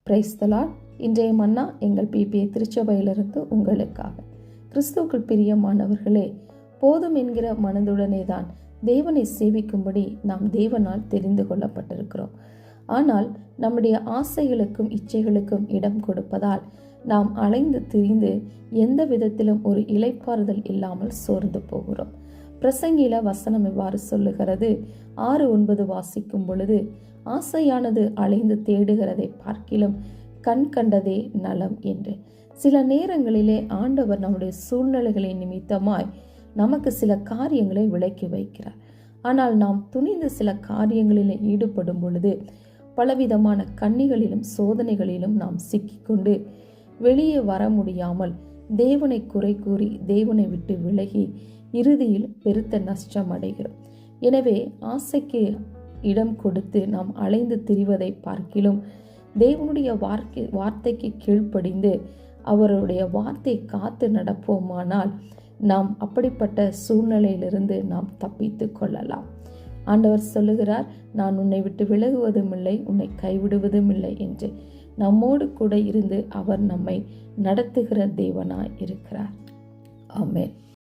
Praise the Lord. இன்றைய மன்னா எங்கள் BBA திருச்சபையிலிருந்து உங்களுக்காக. கிறிஸ்துவுக்குள் பிரியமானவர்களே, போதும் என்கிற மனதுடனே தான் தேவனை சேவிக்கும்படி நாம் தேவனால் தெரிந்து கொள்ளப்பட்டிருக்கிறோம். ஆனால் நம்முடைய ஆசைகளுக்கும் இச்சைகளுக்கும் இடம் கொடுப்பதால் நாம் அலைந்து திரிந்து எந்த விதத்திலும் ஒரு இளைப்பாறுதல் இல்லாமல் சோர்ந்து போகிறோம். பிரசங்கில வசனம் இவ்வாறு சொல்லுகிறது. 6:9 வாசிக்கும் பொழுது, ஆசையானது அலைந்து தேடுகிறதை பார்க்கிலும் கண் கண்டதே நலம் என்று. சில நேரங்களிலே ஆண்டவர் நம்முடைய சூழ்நிலைகளின் நிமித்தமாய் நமக்கு சில காரியங்களை விலக்கி வைக்கிறார். ஆனால் நாம் துணிந்து சில காரியங்களில் ஈடுபடும் பொழுது பலவிதமான கண்ணிகளிலும் சோதனைகளிலும் நாம் சிக்கிக்கொண்டு வெளியே வர முடியாமல் தேவனை குறை கூறி தேவனை விட்டு விலகி இறுதியில் பெருத்த நஷ்டம் அடைகிறோம். எனவே ஆசைக்கு இடம் கொடுத்து நாம் அலைந்து திரிவதை பார்க்கிலும் தேவனுடைய வார்த்தைக்கு கீழ்ப்படிந்து அவருடைய வார்த்தை காத்து நடப்போமானால் நாம் அப்படிப்பட்ட சூழ்நிலையிலிருந்து நாம் தப்பித்து கொள்ளலாம். ஆண்டவர் சொல்லுகிறார், நான் உன்னை விட்டு விலகுவதும் இல்லை, உன்னை கைவிடுவதும் இல்லை என்று. நம்மோடு கூட இருந்து அவர் நம்மை நடத்துகிற தேவனாய் இருக்கிறார். ஆமென்.